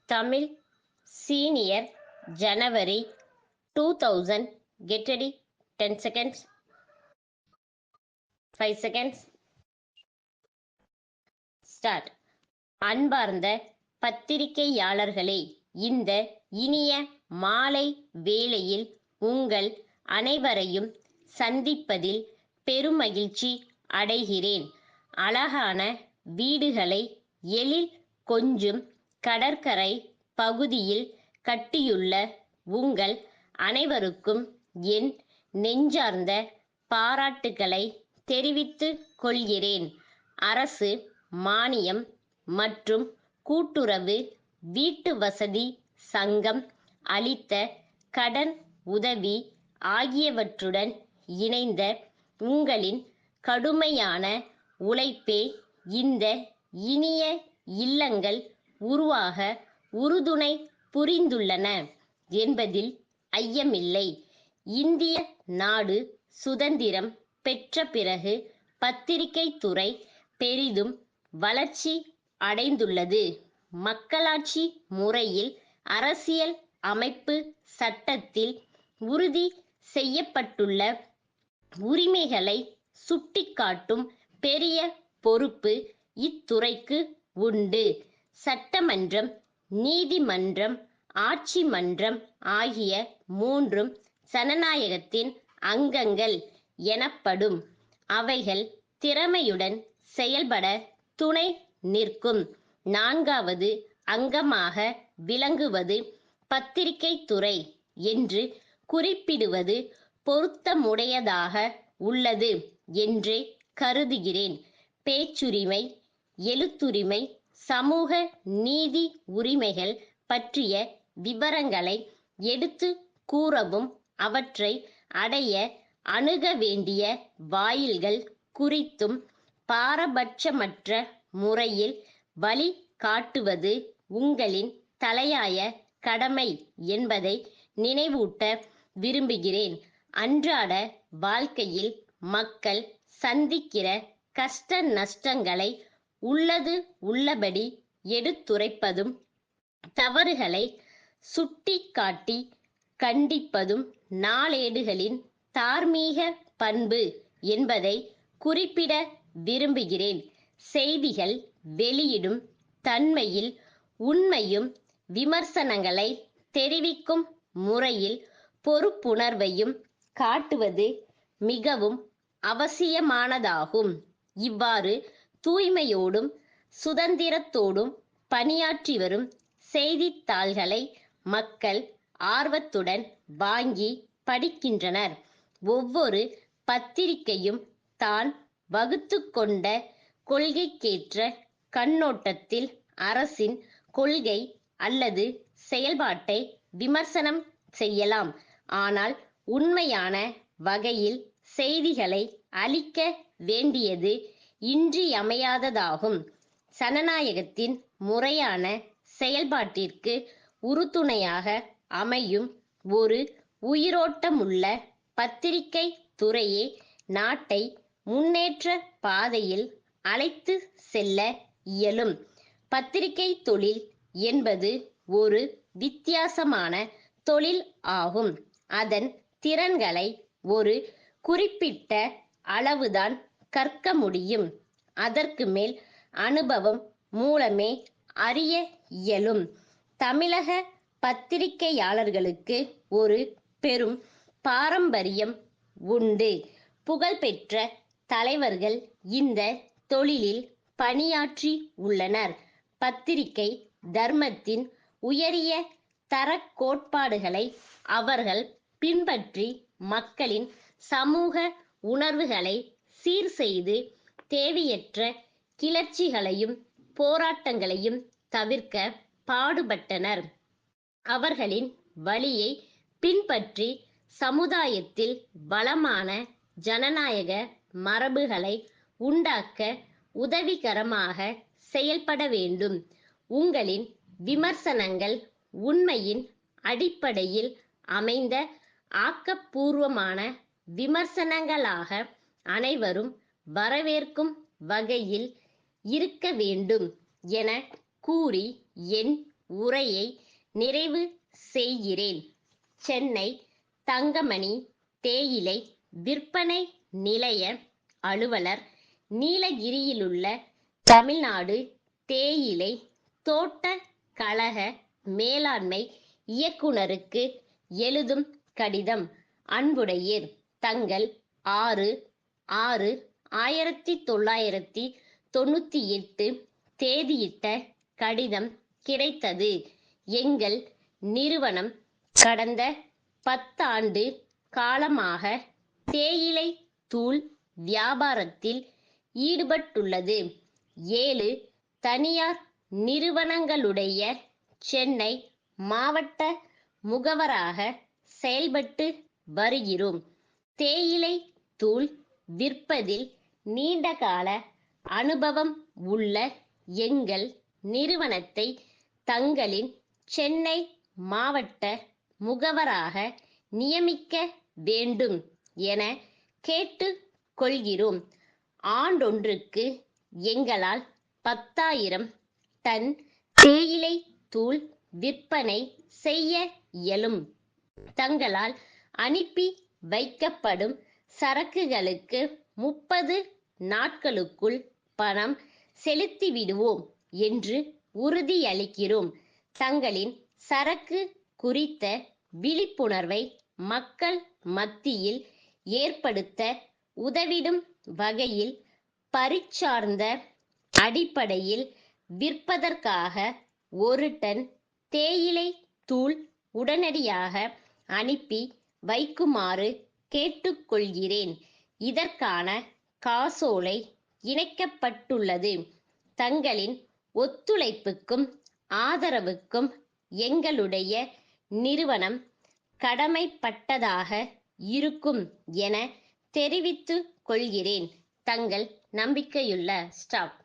Tamil senior ஜனவரி 2000. Get ready. 10 seconds. 5 seconds. Start. அன்பார்ந்த பத்திரிகையாளர்களே, இந்த இனிய மாலை வேளையில் உங்கள் அனைவரையும் சந்திப்பதில் பெருமகிழ்ச்சி அடைகிறேன். அழகான வீடுகளை எழில் கொஞ்சும் கடற்கரை பகுதியில் கட்டியுள்ள உங்கள் அனைவருக்கும் என் நெஞ்சார்ந்த பாராட்டுக்களை தெரிவித்துக் கொள்கிறேன். அரசு மானியம் மற்றும் கூட்டுறவு வீட்டு வசதி சங்கம் அளித்த கடன் உதவி ஆகியவற்றுடன் இணைந்த உங்களின் கடுமையான உழைப்பே இந்த இனிய இல்லங்கள் உருவாக உறுதுணை புரிந்துள்ளன என்பதில் ஐயமில்லை. இந்திய நாடு சுதந்திரம் பெற்ற பிறகு பத்திரிகை துறை பெரிதும் வளர்ச்சி அடைந்துள்ளது. மக்களாட்சி முறையில் அரசியல் அமைப்பு சட்டத்தில் உறுதி செய்யப்பட்டுள்ள உரிமைகளை சுட்டிக்காட்டும் பெரிய பொறுப்பு இத்துறைக்கு உண்டு. சட்டமன்றம், நீதிமன்றம், ஆட்சி மன்றம் ஆகிய மூன்றும் ஜனநாயகத்தின் அங்கங்கள் எனப்படும். அவைகள் திறமையுடன் செயல்பட துணை நிற்கும் நான்காவது அங்கமாக விளங்குவது பத்திரிகை துறை என்று குறிப்பிடுவது பொருத்தமுடையதாக உள்ளது என்றே கருதுகிறேன். பேச்சுரிமை, எழுத்துரிமை, சமூக நீதி உரிமைகள் பற்றிய விவரங்களை எடுத்து கூறவும் அவற்றை அடைய அணுக வேண்டிய வாயில்கள் குறித்தும் பாரபட்சமற்ற முறையில் வழி காட்டுவது உங்களின் தலையாய கடமை என்பதை நினைவூட்ட விரும்புகிறேன். அன்றாட வாழ்க்கையில் மக்கள் சந்திக்கிற கஷ்ட நஷ்டங்களை உள்ளது உள்ளபடி எடுத்துரைப்பதும் தவறுகளை சுட்டிக்காட்டி கண்டிப்பதும் நாளேடுகளின் தார்மீக பண்பு என்பதை குறிப்பிட விரும்புகிறேன். செய்திகள் வெளியிடும் தன்மையில் உண்மையும் விமர்சனங்களை தெரிவிக்கும் முறையில் பொறுப்புணர்வையும் காட்டுவது மிகவும் அவசியமானதாகும். இவ்வாறு தூய்மையோடும் சுதந்திரத்தோடும் பணியாற்றி வரும் செய்தித்தாள்களை மக்கள் ஆர்வத்துடன் வாங்கி படிக்கின்றனர். ஒவ்வொரு பத்திரிகையும் தான் வகுத்து கொண்ட கொள்கைக்கேற்ற கண்ணோட்டத்தில் அரசின் கொள்கை அல்லது செயல்பாட்டை விமர்சனம் செய்யலாம். ஆனால் உண்மையான வகையில் செய்திகளை அளிக்க வேண்டியது இன்றியமையாததாகும். ஜனநாயகத்தின் முறையான செயல்பாட்டிற்கு உறுதுணையாக அமையும் ஒரு உயிரோட்டமுள்ள பத்திரிகை துறையே நாட்டை முன்னேற்ற பாதையில் அழைத்து செல்ல இயலும். பத்திரிகை தொழில் என்பது ஒரு வித்தியாசமான தொழில் ஆகும். அதன் திறன்களை ஒரு குறிப்பிட்ட அளவுதான் கற்க முடியும். அதற்கு மேல் அனுபவம் மூலமே அறிய இயலும். தமிழக பத்திரிகையாளர்களுக்கு ஒரு பெரும் பாரம்பரியம் உண்டு. புகழ்பெற்ற தலைவர்கள் இந்த தொழிலில் பணியாற்றி உள்ளனர். பத்திரிகை தர்மத்தின் உயரிய தர கோட்பாடுகளை அவர்கள் பின்பற்றி மக்களின் சமூக உணர்வுகளை சீர் செய்து தேவையற்ற கிளர்ச்சிகளையும் போராட்டங்களையும் தவிர்க்க பாடுபட்டனர். அவர்களின் வழியை பின்பற்றி சமுதாயத்தில் வளமான ஜனநாயக மரபுகளை உண்டாக்க உதவிகரமாக செயல்பட வேண்டும். உங்களின் விமர்சனங்கள் உண்மையின் அடிப்படையில் அமைந்த ஆக்கப்பூர்வமான விமர்சனங்களாக அனைவரும் வரவேற்கும் வகையில் இருக்க வேண்டும் என கூறி என் உரையை நிறைவு செய்கிறேன். சென்னை தங்கமணி தேயிலை விற்பனை நிலைய அலுவலர், நீலகிரியிலுள்ள தமிழ்நாடு தேயிலை தோட்ட கழக மேலாண்மை இயக்குனருக்கு எழுதும் கடிதம். அன்புடையீர், தங்கள் 6/6/1998 தேதியிட்ட கடிதம் கிடைத்தது. எங்கள் நிறுவனம் கடந்த 10 ஆண்டு காலமாக தேயிலை தூள் வியாபாரத்தில் ஈடுபட்டுள்ளது. 7 தனியார் நிறுவனங்களுடைய சென்னை மாவட்ட முகவராக செயல்பட்டு வருகிறோம். தேயிலை தூள் விற்பதில் நீண்டகால அனுபவம் உள்ள எங்கள் நிறுவனத்தை தங்களின் சென்னை மாவட்ட முகவராக நியமிக்க வேண்டும் என கேட்டுக் கொள்கிறோம். ஆண்டொன்றுக்கு எங்களால் 10,000 டன் தேயிலை தூள் விற்பனை செய்ய இயலும். தங்களால் அனுப்பி வைக்கப்படும் சரக்குகளுக்கு 30 நாட்களுக்குள் பணம் செலுத்திவிடுவோம் என்று உறுதியளிக்கிறோம். தங்களின் சரக்கு குறித்த விழிப்புணர்வை மக்கள் மத்தியில் ஏற்படுத்த உதவிடும் வகையில் பரிச்சார்ந்த அடிப்படையில் விற்பதற்காக 1 டன் தேயிலை தூள் உடனடியாக அனுப்பி வைக்குமாறு கேட்டுக்கொள்கிறேன். இதற்கான காசோலை இணைக்கப்பட்டுள்ளது. தங்களின் ஒத்துழைப்புக்கும் ஆதரவுக்கும் எங்களுடைய நிறுவனம் கடமைப்பட்டதாக இருக்கும் என தெரிவித்துக் கொள்கிறேன். தங்கள் நம்பிக்கையுள்ள ஸ்டாஃப்.